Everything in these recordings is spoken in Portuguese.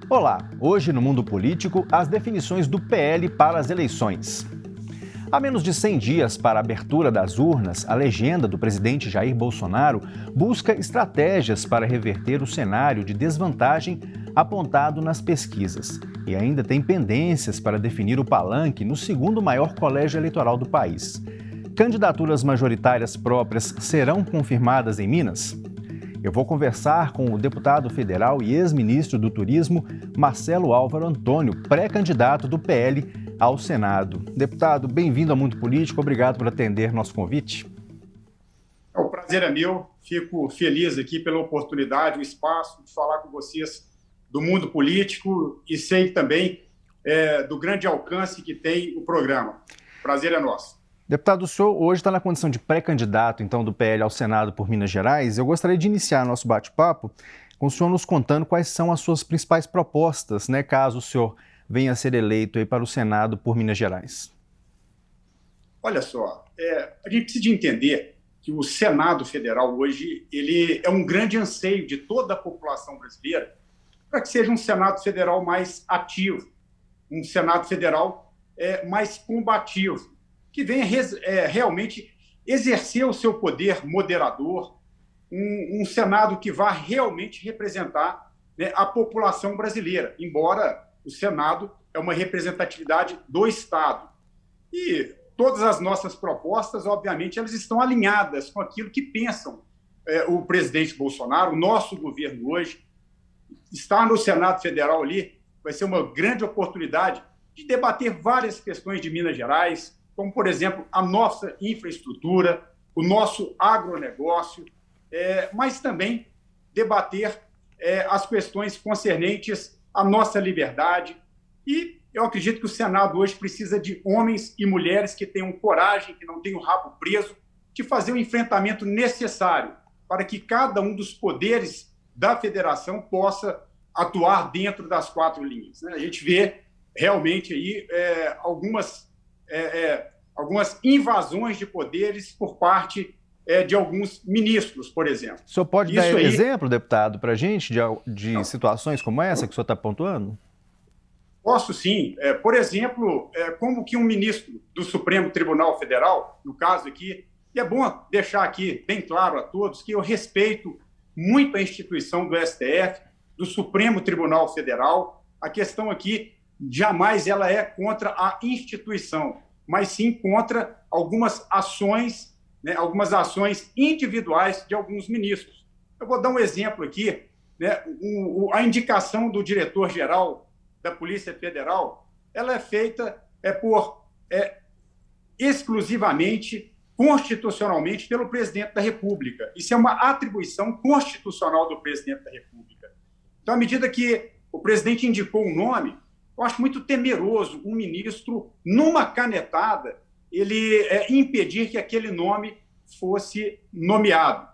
Olá, hoje no Mundo Político, as definições do PL para as eleições. Há menos de 100 dias para a abertura das urnas, a legenda do presidente Jair Bolsonaro busca estratégias para reverter o cenário de desvantagem apontado nas pesquisas. E ainda tem pendências para definir o palanque no segundo maior colégio eleitoral do país. Candidaturas majoritárias próprias serão confirmadas em Minas? Eu vou conversar com o deputado federal e ex-ministro do Turismo, Marcelo Álvaro Antônio, pré-candidato do PL ao Senado. Deputado, bem-vindo ao Mundo Político, obrigado por atender nosso convite. O prazer é meu, fico feliz aqui pela oportunidade, o espaço de falar com vocês do mundo político e sei também do grande alcance que tem o programa. O prazer é nosso. Deputado, o senhor hoje está na condição de pré-candidato, então, do PL ao Senado por Minas Gerais. Eu gostaria de iniciar nosso bate-papo com o senhor nos contando quais são as suas principais propostas, né, caso o senhor venha a ser eleito aí para o Senado por Minas Gerais. Olha só, a gente precisa de entender que o Senado Federal hoje ele é um grande anseio de toda a população brasileira para que seja um Senado Federal mais ativo, um Senado Federal mais combativo, que venha realmente exercer o seu poder moderador, um Senado que vá realmente representar, né, a população brasileira, embora o Senado é uma representatividade do Estado. E todas as nossas propostas, obviamente, elas estão alinhadas com aquilo que pensam o presidente Bolsonaro, o nosso governo hoje. Estar no Senado Federal ali vai ser uma grande oportunidade de debater várias questões de Minas Gerais, como, por exemplo, a nossa infraestrutura, o nosso agronegócio, mas também debater as questões concernentes à nossa liberdade. E eu acredito que o Senado hoje precisa de homens e mulheres que tenham coragem, que não tenham o rabo preso, de fazer o enfrentamento necessário para que cada um dos poderes da federação possa atuar dentro das quatro linhas, né? A gente vê realmente aí algumas invasões de poderes por parte de alguns ministros, por exemplo. O senhor pode dar exemplo, deputado, para a gente de situações como essa que o senhor está pontuando? Posso sim. Por exemplo, como que um ministro do Supremo Tribunal Federal, no caso aqui, e é bom deixar aqui bem claro a todos que eu respeito muito a instituição do STF, do Supremo Tribunal Federal. A questão aqui jamais ela é contra a instituição, mas sim contra algumas ações, né, algumas ações individuais de alguns ministros. Eu vou dar um exemplo aqui, né, a indicação do diretor-geral da Polícia Federal, ela é feita exclusivamente, constitucionalmente, pelo presidente da República. Isso é uma atribuição constitucional do presidente da República. Então, à medida que o presidente indicou um nome, eu acho muito temeroso um ministro, numa canetada, ele impedir que aquele nome fosse nomeado.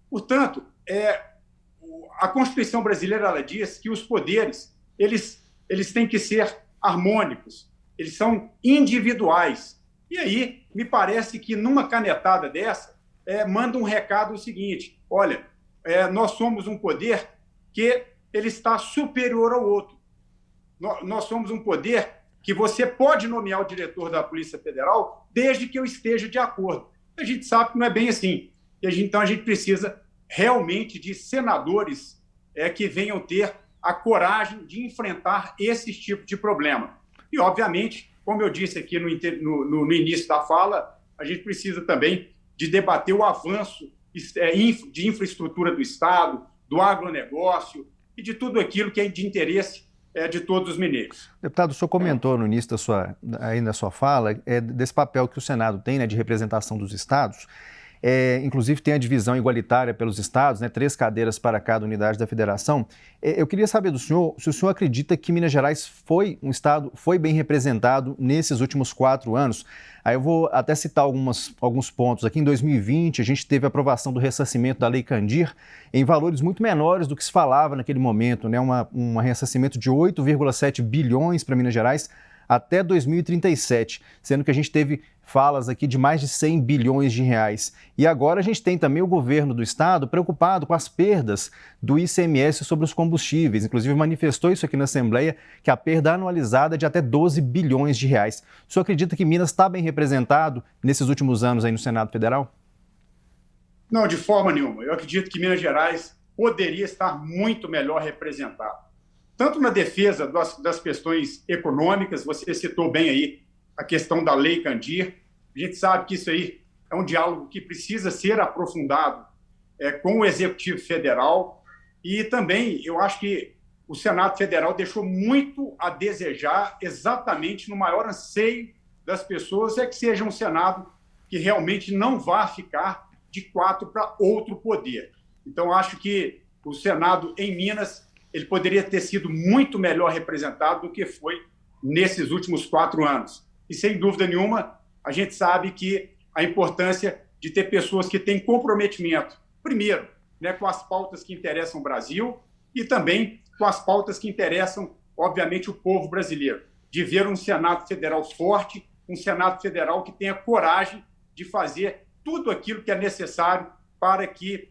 Portanto, a Constituição brasileira ela diz que os poderes eles têm que ser harmônicos, eles são individuais. E aí, me parece que numa canetada dessa, manda um recado o seguinte: olha, nós somos um poder que ele está superior ao outro. Nós somos um poder que você pode nomear o diretor da Polícia Federal desde que eu esteja de acordo. A gente sabe que não é bem assim. Então, a gente precisa realmente de senadores que venham ter a coragem de enfrentar esse tipo de problema. E, obviamente, como eu disse aqui no início da fala, a gente precisa também de debater o avanço de infraestrutura do Estado, do agronegócio e de tudo aquilo que é de interesse de todos os mineiros. Deputado, o senhor comentou no início da sua fala desse papel que o Senado tem, né, de representação dos estados. Inclusive tem a divisão igualitária pelos estados, né, 3 cadeiras para cada unidade da federação. Eu queria saber do senhor se o senhor acredita que Minas Gerais foi bem representado nesses últimos 4 anos. Aí eu vou até citar alguns pontos aqui. Em 2020, a gente teve a aprovação do ressarcimento da Lei Candir em valores muito menores do que se falava naquele momento, né, um ressarcimento de 8,7 bilhões para Minas Gerais. até 2037, sendo que a gente teve falas aqui de mais de 100 bilhões de reais. E agora a gente tem também o governo do estado preocupado com as perdas do ICMS sobre os combustíveis. Inclusive manifestou isso aqui na Assembleia, que a perda anualizada é de até 12 bilhões de reais. O senhor acredita que Minas está bem representado nesses últimos anos aí no Senado Federal? Não, de forma nenhuma. Eu acredito que Minas Gerais poderia estar muito melhor representado. Tanto na defesa das questões econômicas, você citou bem aí a questão da Lei Candir. A gente sabe que isso aí é um diálogo que precisa ser aprofundado com o Executivo Federal, e também eu acho que o Senado Federal deixou muito a desejar, exatamente no maior anseio das pessoas, é que seja um Senado que realmente não vá ficar de quatro para outro poder. Então, acho que o Senado em Minas ele poderia ter sido muito melhor representado do que foi nesses últimos 4 anos. E, sem dúvida nenhuma, a gente sabe que a importância de ter pessoas que têm comprometimento, primeiro, com as pautas que interessam o Brasil e também com as pautas que interessam, obviamente, o povo brasileiro, de ver um Senado Federal forte, um Senado Federal que tenha coragem de fazer tudo aquilo que é necessário para que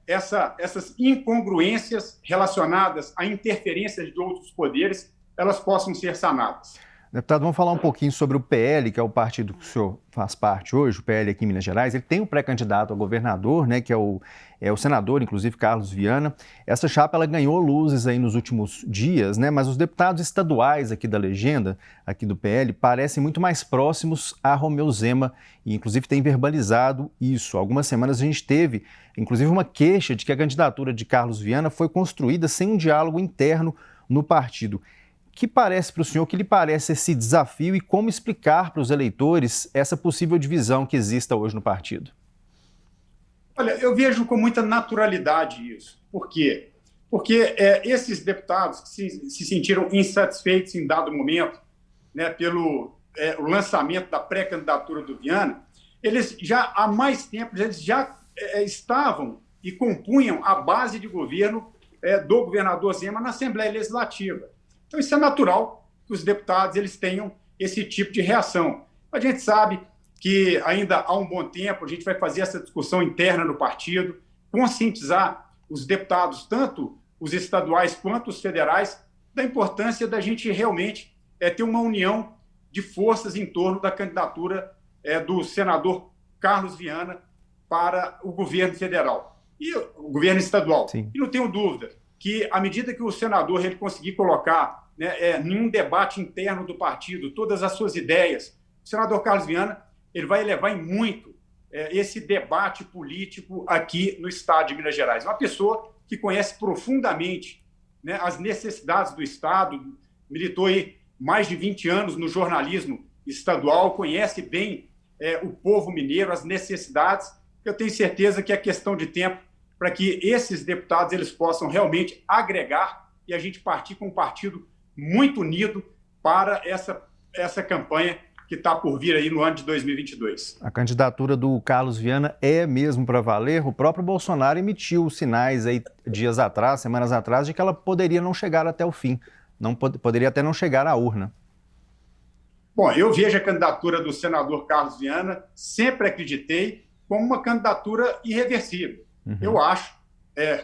essas incongruências relacionadas a interferências de outros poderes, elas possam ser sanadas. Deputado, vamos falar um pouquinho sobre o PL, que é o partido que o senhor faz parte hoje, o PL aqui em Minas Gerais. Ele tem um pré-candidato a governador, que é o senador, inclusive, Carlos Viana. Essa chapa ela ganhou luzes aí nos últimos dias, mas os deputados estaduais aqui da legenda, aqui do PL, parecem muito mais próximos a Romeu Zema e, inclusive, tem verbalizado isso. Há algumas semanas a gente teve, inclusive, uma queixa de que a candidatura de Carlos Viana foi construída sem um diálogo interno no partido. Que parece para o senhor, que lhe parece esse desafio e como explicar para os eleitores essa possível divisão que exista hoje no partido? Olha, eu vejo com muita naturalidade isso. Por quê? Porque esses deputados que se sentiram insatisfeitos em dado momento, pelo o lançamento da pré-candidatura do Viana, eles já há mais tempo eles já estavam e compunham a base de governo do governador Zema na Assembleia Legislativa. Então, isso é natural que os deputados eles tenham esse tipo de reação. A gente sabe que ainda há um bom tempo a gente vai fazer essa discussão interna no partido, conscientizar os deputados, tanto os estaduais quanto os federais, da importância da gente realmente ter uma união de forças em torno da candidatura do senador Carlos Viana para o governo federal e o governo estadual. Sim. E não tenho dúvida que, à medida que o senador ele conseguir colocar em um debate interno do partido todas as suas ideias, o senador Carlos Viana ele vai elevar em muito esse debate político aqui no estado de Minas Gerais. Uma pessoa que conhece profundamente as necessidades do estado, militou aí mais de 20 anos no jornalismo estadual, conhece bem o povo mineiro, as necessidades. Eu tenho certeza que é questão de tempo para que esses deputados eles possam realmente agregar e a gente partir com um partido muito unido para essa campanha que está por vir aí no ano de 2022. A candidatura do Carlos Viana é mesmo para valer? O próprio Bolsonaro emitiu sinais aí dias atrás, semanas atrás, de que ela poderia não chegar até o fim, poderia até não chegar à urna. Bom, eu vejo a candidatura do senador Carlos Viana, sempre acreditei, como uma candidatura irreversível. Uhum. Eu acho,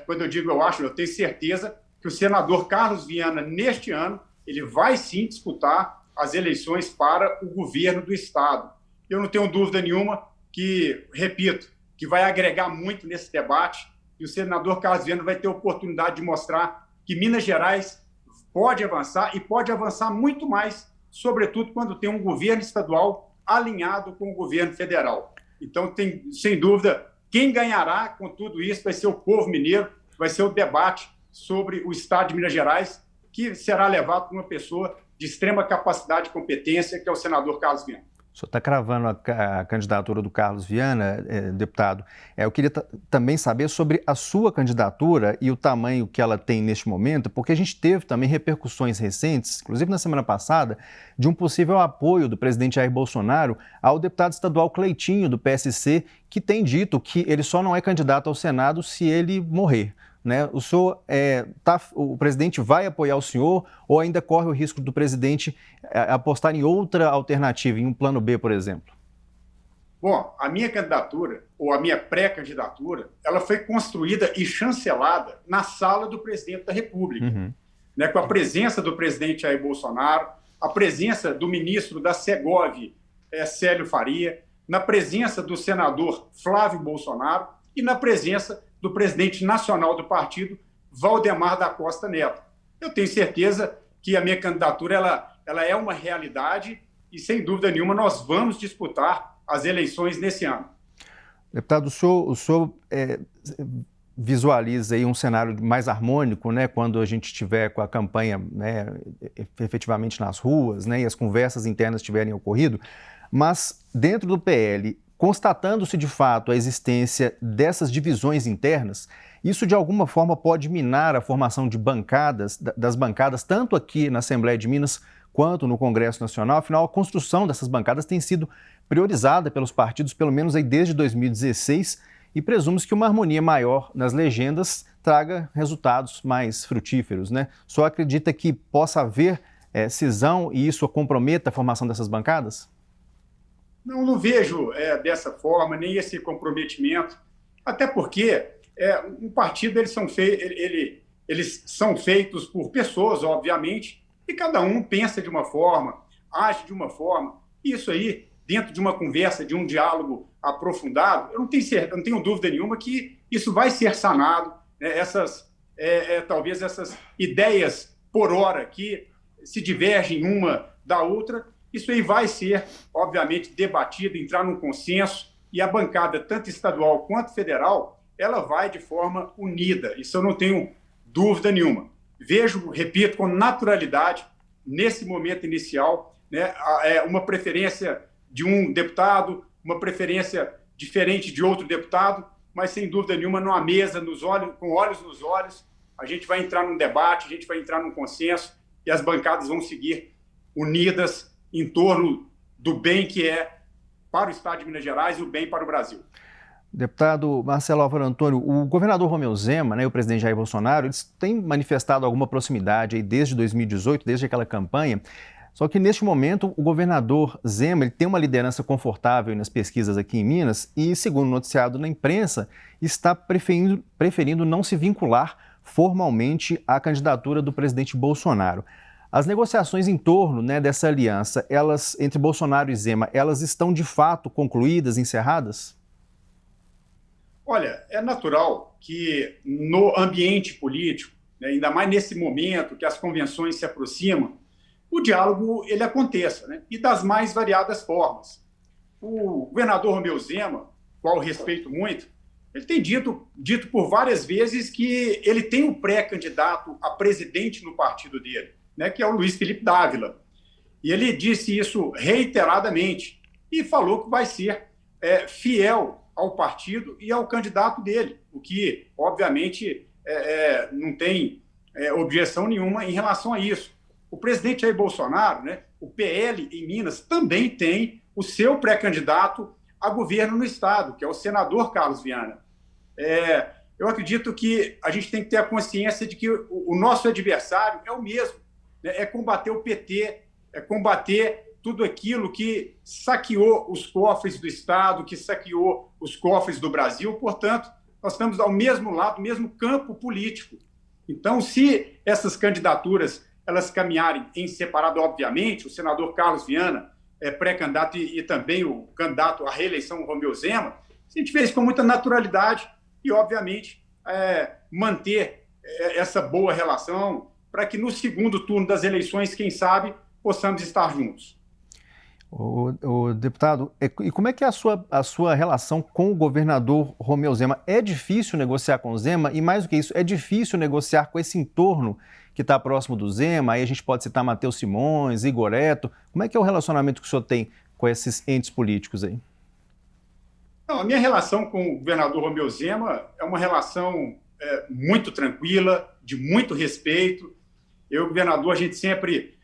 quando eu digo eu acho, eu tenho certeza que o senador Carlos Viana, neste ano, ele vai sim disputar as eleições para o governo do estado. Eu não tenho dúvida nenhuma que, repito, que vai agregar muito nesse debate e o senador Carlos Viana vai ter a oportunidade de mostrar que Minas Gerais pode avançar e pode avançar muito mais, sobretudo quando tem um governo estadual alinhado com o governo federal. Então, sem dúvida, quem ganhará com tudo isso vai ser o povo mineiro, vai ser o debate sobre o estado de Minas Gerais, que será levado por uma pessoa de extrema capacidade e competência, que é o senador Carlos Viana. O senhor está cravando a candidatura do Carlos Viana, deputado. Eu queria também saber sobre a sua candidatura e o tamanho que ela tem neste momento, porque a gente teve também repercussões recentes, inclusive na semana passada, de um possível apoio do presidente Jair Bolsonaro ao deputado estadual Cleitinho, do PSC, que tem dito que ele só não é candidato ao Senado se ele morrer. né? O presidente vai apoiar o senhor ou ainda corre o risco do presidente apostar em outra alternativa, em um plano B, por exemplo? Bom, a minha candidatura, ou a minha pré-candidatura, ela foi construída e chancelada na sala do presidente da República, né, com a presença do presidente Jair Bolsonaro, a presença do ministro da Segov, Célio Faria, na presença do senador Flávio Bolsonaro e na presença do presidente nacional do partido, Valdemar da Costa Neto. Eu tenho certeza que a minha candidatura ela é uma realidade e, sem dúvida nenhuma, nós vamos disputar as eleições nesse ano. Deputado, o senhor visualiza aí um cenário mais harmônico, né, quando a gente estiver com a campanha, né, efetivamente nas ruas, né, e as conversas internas tiverem ocorrido, mas dentro do PL, constatando-se de fato a existência dessas divisões internas, isso de alguma forma pode minar a formação de das bancadas, tanto aqui na Assembleia de Minas quanto no Congresso Nacional. Afinal, a construção dessas bancadas tem sido priorizada pelos partidos, pelo menos aí desde 2016, e presume-se que uma harmonia maior nas legendas traga resultados mais frutíferos, né? Só acredita que possa haver cisão e isso comprometa a formação dessas bancadas? Não vejo dessa forma, nem esse comprometimento, até porque um partido eles são feitos por pessoas, obviamente, e cada um pensa de uma forma, age de uma forma. Isso aí, dentro de uma conversa, de um diálogo aprofundado, eu não tenho dúvida nenhuma que isso vai ser sanado, né? Talvez essas ideias por hora que se divergem uma da outra, isso aí vai ser, obviamente, debatido, entrar num consenso, e a bancada, tanto estadual quanto federal, ela vai de forma unida. Isso eu não tenho dúvida nenhuma. Vejo, repito, com naturalidade, nesse momento inicial, né, uma preferência de um deputado, uma preferência diferente de outro deputado, mas, sem dúvida nenhuma, numa mesa, com olhos nos olhos, a gente vai entrar num debate, a gente vai entrar num consenso, e as bancadas vão seguir unidas em torno do bem que é para o Estado de Minas Gerais e o bem para o Brasil. Deputado Marcelo Álvaro Antônio, o governador Romeu Zema, né, e o presidente Jair Bolsonaro, eles têm manifestado alguma proximidade aí desde 2018, desde aquela campanha, só que neste momento o governador Zema ele tem uma liderança confortável nas pesquisas aqui em Minas e, segundo noticiado na imprensa, está preferindo não se vincular formalmente à candidatura do presidente Bolsonaro. As negociações em torno, né, dessa aliança, entre Bolsonaro e Zema, elas estão de fato concluídas, encerradas? Olha, é natural que no ambiente político, né, ainda mais nesse momento que as convenções se aproximam, o diálogo ele aconteça, né, e das mais variadas formas. O governador Romeu Zema, qual eu respeito muito, ele tem dito por várias vezes que ele tem um pré-candidato a presidente no partido dele, né, que é o Luiz Felipe Dávila. E ele disse isso reiteradamente e falou que vai ser fiel ao partido e ao candidato dele, o que, obviamente, não tem objeção nenhuma em relação a isso. O presidente Jair Bolsonaro, né, o PL em Minas, também tem o seu pré-candidato a governo no Estado, que é o senador Carlos Viana. Eu acredito que a gente tem que ter a consciência de que o nosso adversário é o mesmo, né, é combater o PT, é combater tudo aquilo que saqueou os cofres do Estado, que saqueou os cofres do Brasil. Portanto, nós estamos ao mesmo lado, mesmo campo político. Então, se essas candidaturas elas caminharem em separado, obviamente, o senador Carlos Viana é pré-candidato e também o candidato à reeleição, Romeu Zema, a gente vê isso com muita naturalidade e, obviamente, manter essa boa relação para que no segundo turno das eleições, quem sabe, possamos estar juntos. O deputado, e como é que é a sua relação com o governador Romeu Zema? É difícil negociar com o Zema e, mais do que isso, é difícil negociar com esse entorno que está próximo do Zema? Aí a gente pode citar Matheus Simões, Igor Eto. Como é que é o relacionamento que o senhor tem com esses entes políticos aí? Não, a minha relação com o governador Romeu Zema é uma relação muito tranquila, de muito respeito. Eu, governador, a gente sempre...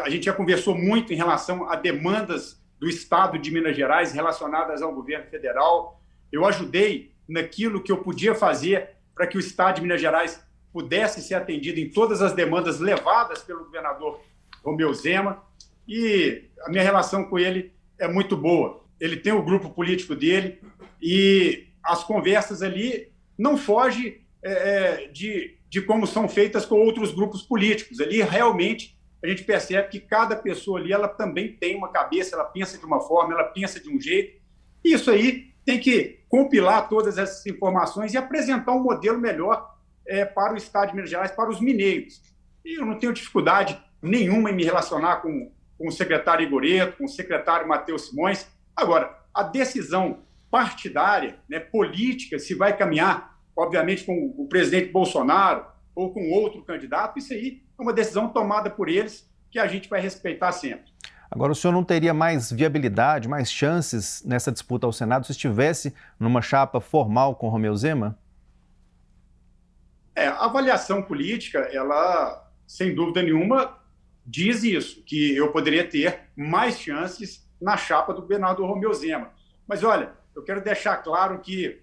a gente já conversou muito em relação a demandas do Estado de Minas Gerais relacionadas ao governo federal. Eu ajudei naquilo que eu podia fazer para que o Estado de Minas Gerais pudesse ser atendido em todas as demandas levadas pelo governador Romeu Zema, e a minha relação com ele é muito boa. Ele tem o grupo político dele e as conversas ali não fogem de como são feitas com outros grupos políticos. Ali, realmente, a gente percebe que cada pessoa ali ela também tem uma cabeça, ela pensa de uma forma, ela pensa de um jeito. E isso aí tem que compilar todas essas informações e apresentar um modelo melhor para o Estado de Minas Gerais, para os mineiros. E eu não tenho dificuldade nenhuma em me relacionar com o secretário Igoreto, com o secretário Matheus Simões. Agora, a decisão partidária, né, política, se vai caminhar, obviamente, com o presidente Bolsonaro ou com outro candidato, isso aí é uma decisão tomada por eles que a gente vai respeitar sempre. Agora, o senhor não teria mais viabilidade, mais chances nessa disputa ao Senado se estivesse numa chapa formal com Romeu Zema? A avaliação política, ela, sem dúvida nenhuma, diz isso, que eu poderia ter mais chances na chapa do governador Romeu Zema. Mas, olha, eu quero deixar claro que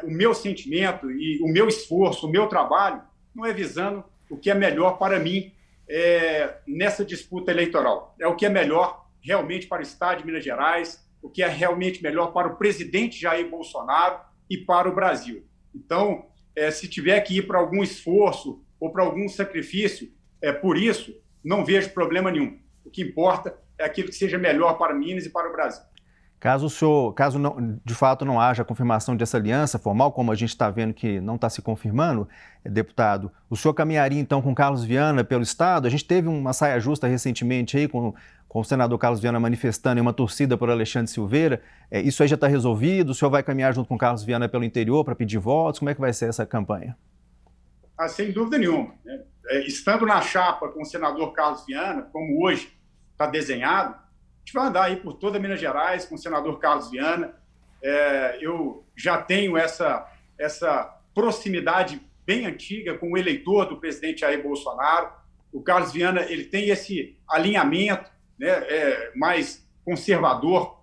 o meu sentimento e o meu esforço, o meu trabalho, não é visando o que é melhor para mim nessa disputa eleitoral. É o que é melhor realmente para o Estado de Minas Gerais, o que é realmente melhor para o presidente Jair Bolsonaro e para o Brasil. Então, se tiver que ir para algum esforço ou para algum sacrifício, por isso, não vejo problema nenhum. O que importa é aquilo que seja melhor para Minas e para o Brasil. Caso não, de fato não haja confirmação dessa aliança formal, como a gente está vendo que não está se confirmando, deputado, o senhor caminharia então com Carlos Viana pelo Estado? A gente teve uma saia justa recentemente aí com o senador Carlos Viana manifestando em uma torcida por Alexandre Silveira. Isso aí já está resolvido? O senhor vai caminhar junto com Carlos Viana pelo interior para pedir votos? Como é que vai ser essa campanha? Sem dúvida nenhuma. Estando na chapa com o senador Carlos Viana, como hoje está desenhado, a gente vai andar aí por toda Minas Gerais com o senador Carlos Viana. Eu já tenho essa proximidade bem antiga com o eleitor do presidente Jair Bolsonaro. O Carlos Viana ele tem esse alinhamento, né, mais conservador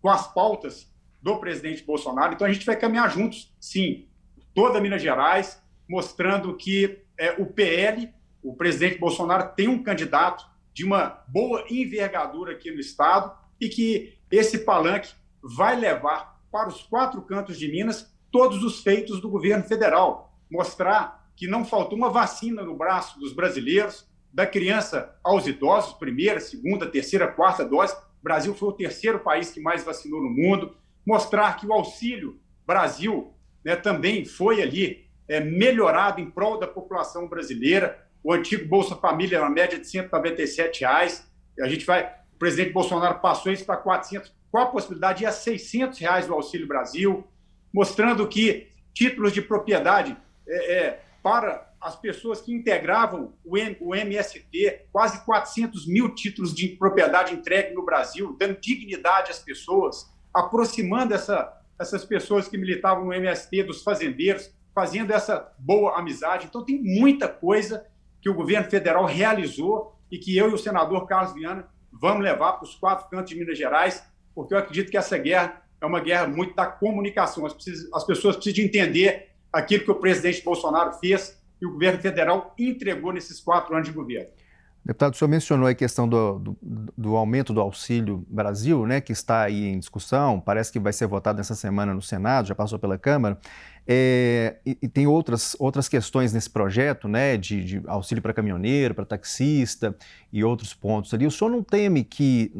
com as pautas do presidente Bolsonaro. Então, a gente vai caminhar juntos, sim, toda Minas Gerais, mostrando que o PL, o presidente Bolsonaro, tem um candidato de uma boa envergadura aqui no Estado e que esse palanque vai levar para os 4 cantos de Minas todos os feitos do governo federal. Mostrar que não faltou uma vacina no braço dos brasileiros, da criança aos idosos, primeira, segunda, terceira, quarta dose. O Brasil foi o 3º país que mais vacinou no mundo. Mostrar que o Auxílio Brasil, né, também foi ali melhorado em prol da população brasileira. O antigo Bolsa Família, na média de R$ 197. O presidente Bolsonaro passou isso para 400, com a possibilidade de ir a R$ 600 do Auxílio Brasil, mostrando que títulos de propriedade para as pessoas que integravam o MST, quase 400 mil títulos de propriedade entregue no Brasil, dando dignidade às pessoas, aproximando essas pessoas que militavam no MST dos fazendeiros, fazendo essa boa amizade. Então, tem muita coisa que o governo federal realizou e que eu e o senador Carlos Viana vamos levar para os 4 cantos de Minas Gerais, porque eu acredito que essa guerra é uma guerra muito da comunicação. As pessoas precisam entender aquilo que o presidente Bolsonaro fez e o governo federal entregou nesses 4 anos de governo. Deputado, o senhor mencionou a questão do aumento do Auxílio Brasil, né, que está aí em discussão, parece que vai ser votado nessa semana no Senado, já passou pela Câmara, e tem outras questões nesse projeto, né, de auxílio para caminhoneiro, para taxista e outros pontos ali. O senhor não teme que,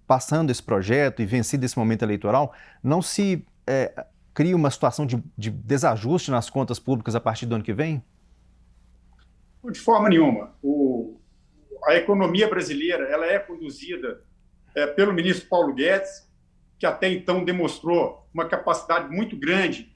passando esse projeto e vencido esse momento eleitoral, não se crie uma situação de desajuste nas contas públicas a partir do ano que vem? De forma nenhuma. A economia brasileira ela é conduzida pelo ministro Paulo Guedes, que até então demonstrou uma capacidade muito grande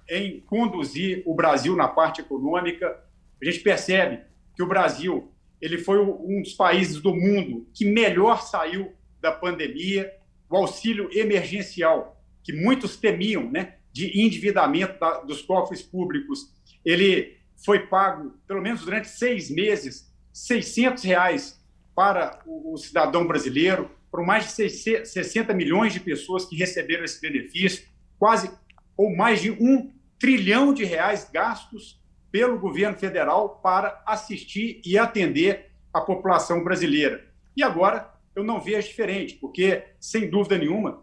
em conduzir o Brasil na parte econômica. A gente percebe que o Brasil ele foi um dos países do mundo que melhor saiu da pandemia. O auxílio emergencial, que muitos temiam, né, de endividamento dos cofres públicos, ele foi pago, pelo menos durante 6 meses, R$ 600 para o cidadão brasileiro, por mais de 60 milhões de pessoas que receberam esse benefício, quase ou mais de 1 trilhão de reais gastos pelo governo federal para assistir e atender a população brasileira. E agora eu não vejo diferente, porque, sem dúvida nenhuma,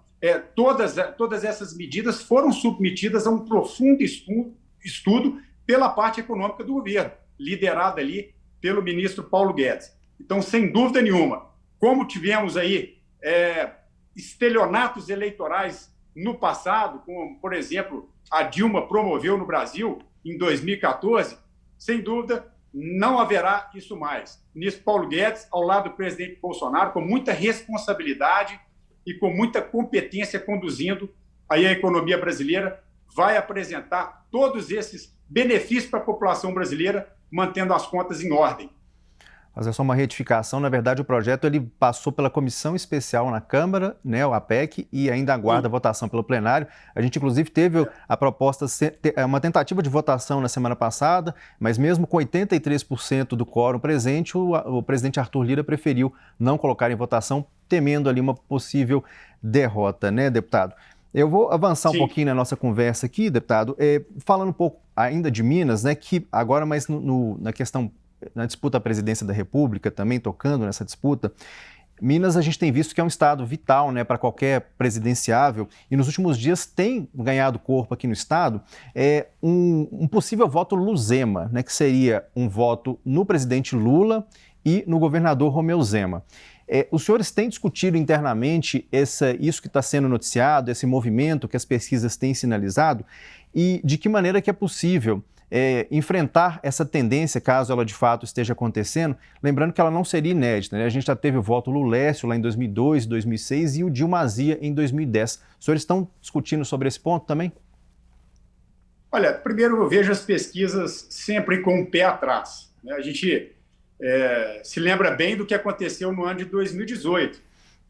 todas essas medidas foram submetidas a um profundo estudo pela parte econômica do governo, liderada ali pelo ministro Paulo Guedes. Então, sem dúvida nenhuma, como tivemos aí estelionatos eleitorais no passado, como, por exemplo, a Dilma promoveu no Brasil em 2014, sem dúvida, não haverá isso mais. O ministro Paulo Guedes, ao lado do presidente Bolsonaro, com muita responsabilidade e com muita competência conduzindo aí a economia brasileira, vai apresentar todos esses benefícios para a população brasileira, mantendo as contas em ordem. Fazer só uma retificação, na verdade o projeto ele passou pela comissão especial na Câmara, né, o APEC, e ainda aguarda a votação pelo plenário. A gente inclusive teve a proposta, uma tentativa de votação na semana passada, mas mesmo com 83% do quórum presente, o presidente Arthur Lira preferiu não colocar em votação, temendo ali uma possível derrota, né, deputado? Eu vou avançar um pouquinho na nossa conversa aqui, deputado, falando um pouco ainda de Minas, né, que agora mais na questão na disputa à presidência da República, também tocando nessa disputa, Minas a gente tem visto que é um estado vital, né, para qualquer presidenciável, e nos últimos dias tem ganhado corpo aqui no estado um possível voto Luzema, né, que seria um voto no presidente Lula e no governador Romeu Zema. Os senhores têm discutido internamente isso que está sendo noticiado, esse movimento que as pesquisas têm sinalizado, e de que maneira que é possível enfrentar essa tendência, caso ela de fato esteja acontecendo, lembrando que ela não seria inédita, né? A gente já teve o voto Lulécio lá em 2002, 2006 e o Dilma Azia em 2010. Os senhores estão discutindo sobre esse ponto também? Olha, primeiro eu vejo as pesquisas sempre com o pé atrás, né? A gente se lembra bem do que aconteceu no ano de 2018,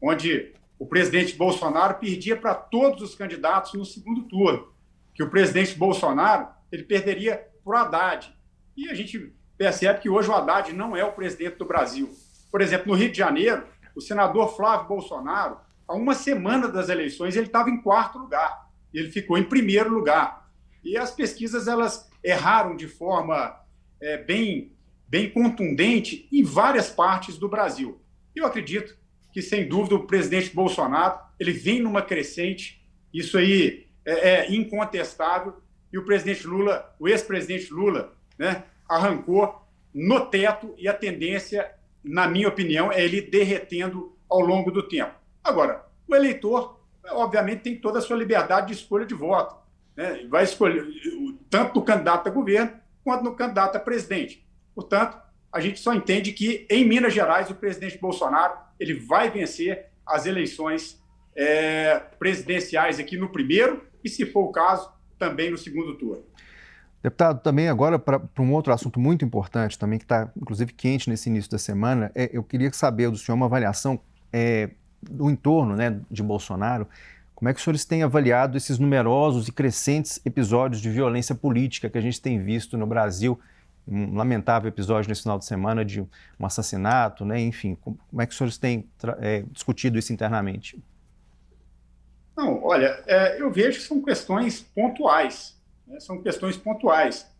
onde o presidente Bolsonaro perdia para todos os candidatos no segundo turno, que o presidente Bolsonaro ele perderia para o Haddad. E a gente percebe que hoje o Haddad não é o presidente do Brasil. Por exemplo, no Rio de Janeiro, o senador Flávio Bolsonaro, há uma semana das eleições, ele estava em 4º lugar. Ele ficou em 1º lugar. E as pesquisas elas erraram de forma bem contundente em várias partes do Brasil. Eu acredito que, sem dúvida, o presidente Bolsonaro ele vem numa crescente, isso aí é incontestável, e o presidente Lula, o ex-presidente Lula, né, arrancou no teto e a tendência, na minha opinião, é ele derretendo ao longo do tempo. Agora, o eleitor, obviamente, tem toda a sua liberdade de escolha de voto, né? Vai escolher tanto no candidato a governo quanto no candidato a presidente. Portanto, a gente só entende que, em Minas Gerais, o presidente Bolsonaro ele vai vencer as eleições presidenciais aqui no primeiro e, se for o caso, também no segundo turno. Deputado, também agora para um outro assunto muito importante, também que está inclusive quente nesse início da semana, eu queria saber do senhor uma avaliação do entorno, né, de Bolsonaro. Como é que os senhores têm avaliado esses numerosos e crescentes episódios de violência política que a gente tem visto no Brasil? Um lamentável episódio nesse final de semana de um assassinato, né? Enfim, como é que os senhores têm discutido isso internamente? Não, olha, eu vejo que são questões pontuais, né? São questões pontuais.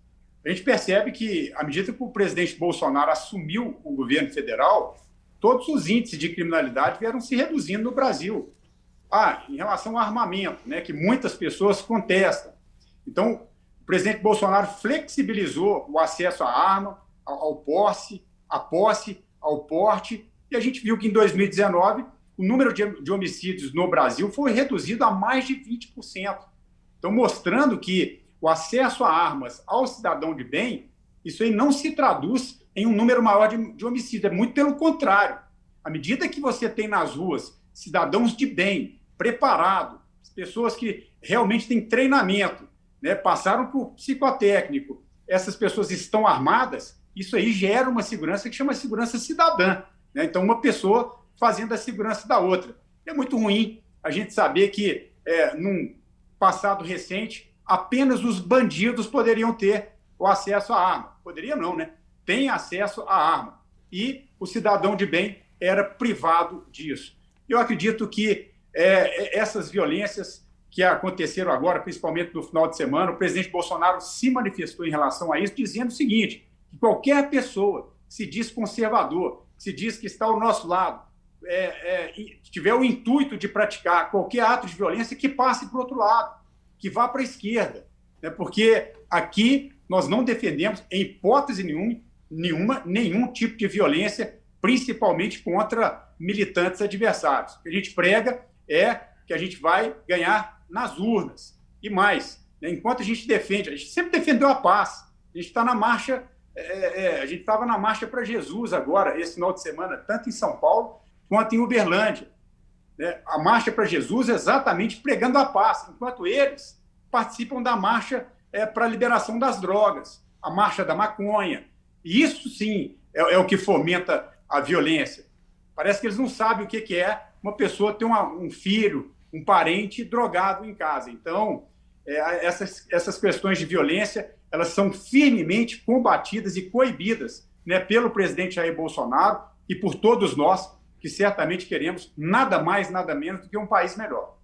A gente percebe que, à medida que o presidente Bolsonaro assumiu o governo federal, todos os índices de criminalidade vieram se reduzindo no Brasil. Em relação ao armamento, né, que muitas pessoas contestam. Então, o presidente Bolsonaro flexibilizou o acesso à arma, ao posse, ao porte, e a gente viu que em 2019 o número de homicídios no Brasil foi reduzido a mais de 20%. Então, mostrando que o acesso a armas ao cidadão de bem, isso aí não se traduz em um número maior de homicídios, é muito pelo contrário. À medida que você tem nas ruas cidadãos de bem, preparados, pessoas que realmente têm treinamento, né, passaram por psicotécnico, essas pessoas estão armadas, isso aí gera uma segurança que chama segurança cidadã, né? Então, uma pessoa fazendo a segurança da outra. É muito ruim a gente saber que, num passado recente, apenas os bandidos poderiam ter o acesso à arma. Poderia não, né? Tem acesso à arma. E o cidadão de bem era privado disso. Eu acredito que essas violências que aconteceram agora, principalmente no final de semana, o presidente Bolsonaro se manifestou em relação a isso, dizendo o seguinte, que qualquer pessoa que se diz conservador, se diz que está ao nosso lado, tiver o intuito de praticar qualquer ato de violência, que passe para o outro lado, que vá para a esquerda, né? Porque aqui nós não defendemos, em hipótese nenhum tipo de violência, principalmente contra militantes adversários. O que a gente prega é que a gente vai ganhar nas urnas. E mais, né? Enquanto a gente sempre defendeu a paz. A gente está na marcha, a gente estava na marcha para Jesus agora, esse final de semana, tanto em São Paulo quanto em Uberlândia. Né? A marcha para Jesus é exatamente pregando a paz, enquanto eles participam da marcha para a liberação das drogas, a marcha da maconha. E isso, sim, é o que fomenta a violência. Parece que eles não sabem o que é uma pessoa ter um filho, um parente drogado em casa. Então, essas questões de violência, elas são firmemente combatidas e coibidas, né, pelo presidente Jair Bolsonaro e por todos nós, que certamente queremos nada mais, nada menos do que um país melhor.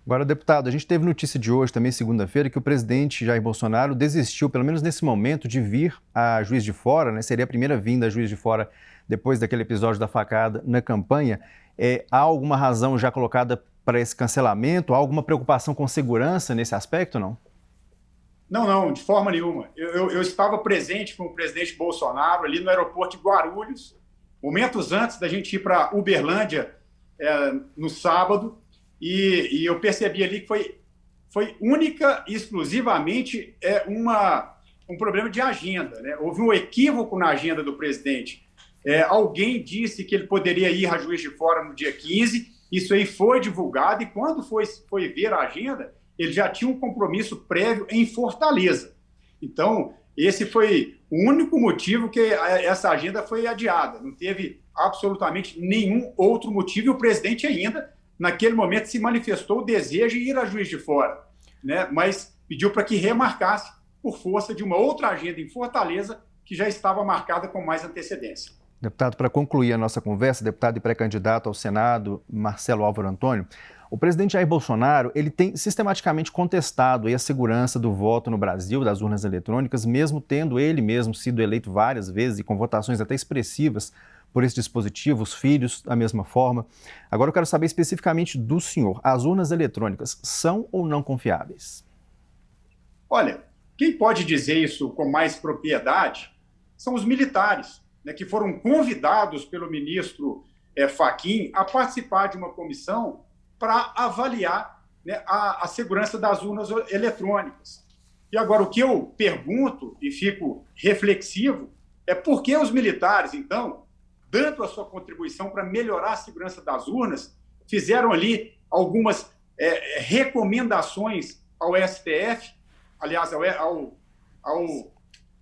Agora, deputado, a gente teve notícia de hoje, também segunda-feira, que o presidente Jair Bolsonaro desistiu, pelo menos nesse momento, de vir a Juiz de Fora, né? Seria a primeira vinda a Juiz de Fora depois daquele episódio da facada na campanha. Há alguma razão já colocada para esse cancelamento? Há alguma preocupação com segurança nesse aspecto, não? Não, de forma nenhuma. Eu estava presente com o presidente Bolsonaro ali no aeroporto de Guarulhos, momentos antes da gente ir para Uberlândia no sábado, e eu percebi ali que foi única e exclusivamente um problema de agenda, né? Houve um equívoco na agenda do presidente. Alguém disse que ele poderia ir a Juiz de Fora no dia 15, isso aí foi divulgado, e quando foi ver a agenda, ele já tinha um compromisso prévio em Fortaleza. Então, esse foi o único motivo que essa agenda foi adiada. Não teve absolutamente nenhum outro motivo, e o presidente ainda, naquele momento, se manifestou o desejo de ir a Juiz de Fora, né? Mas pediu para que remarcasse por força de uma outra agenda em Fortaleza, que já estava marcada com mais antecedência. Deputado, para concluir a nossa conversa, deputado e pré-candidato ao Senado, Marcelo Álvaro Antônio, o presidente Jair Bolsonaro, ele tem sistematicamente contestado a segurança do voto no Brasil, das urnas eletrônicas, mesmo tendo ele mesmo sido eleito várias vezes e com votações até expressivas por esse dispositivo, os filhos da mesma forma. Agora eu quero saber especificamente do senhor, as urnas eletrônicas são ou não confiáveis? Olha, quem pode dizer isso com mais propriedade são os militares, né, que foram convidados pelo ministro Fachin a participar de uma comissão para avaliar, né, a segurança das urnas eletrônicas. E agora, o que eu pergunto e fico reflexivo é por que os militares, então, dando a sua contribuição para melhorar a segurança das urnas, fizeram ali algumas recomendações ao STF, aliás, ao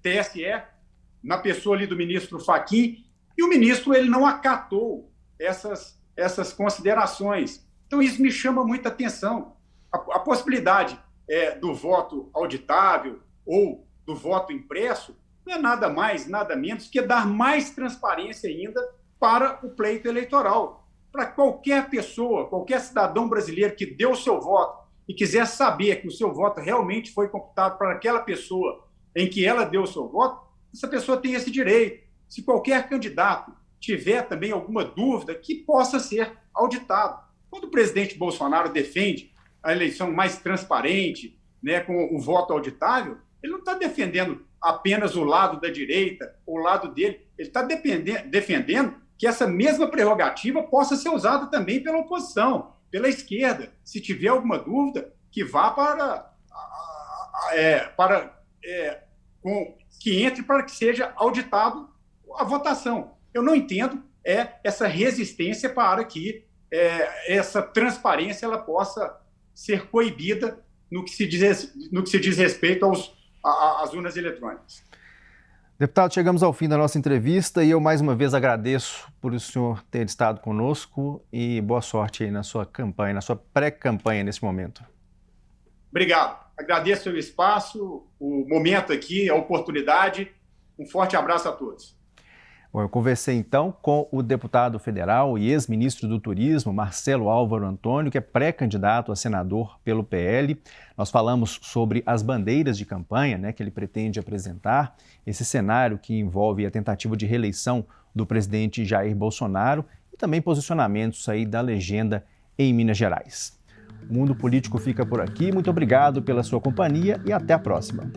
TSE, na pessoa ali do ministro Fachin, e o ministro ele não acatou essas considerações. Então, isso me chama muita atenção. A possibilidade do voto auditável ou do voto impresso não é nada mais, nada menos que dar mais transparência ainda para o pleito eleitoral. Para qualquer pessoa, qualquer cidadão brasileiro que deu o seu voto e quiser saber que o seu voto realmente foi computado para aquela pessoa em que ela deu o seu voto, essa pessoa tem esse direito. Se qualquer candidato tiver também alguma dúvida, que possa ser auditado. Quando o presidente Bolsonaro defende a eleição mais transparente, né, com o voto auditável, ele não está defendendo apenas o lado da direita, o lado dele, ele está defendendo que essa mesma prerrogativa possa ser usada também pela oposição, pela esquerda. Se tiver alguma dúvida, que vá que entre para que seja auditado a votação. Eu não entendo essa resistência para que essa transparência ela possa ser coibida no que se diz respeito às urnas eletrônicas. Deputado, chegamos ao fim da nossa entrevista e eu mais uma vez agradeço por o senhor ter estado conosco e boa sorte aí na sua campanha, na sua pré-campanha nesse momento. Obrigado. Agradeço o espaço, o momento aqui, a oportunidade. Um forte abraço a todos. Bom, eu conversei então com o deputado federal e ex-ministro do Turismo, Marcelo Álvaro Antônio, que é pré-candidato a senador pelo PL. Nós falamos sobre as bandeiras de campanha, né, que ele pretende apresentar, esse cenário que envolve a tentativa de reeleição do presidente Jair Bolsonaro e também posicionamentos aí da legenda em Minas Gerais. O Mundo Político fica por aqui. Muito obrigado pela sua companhia e até a próxima.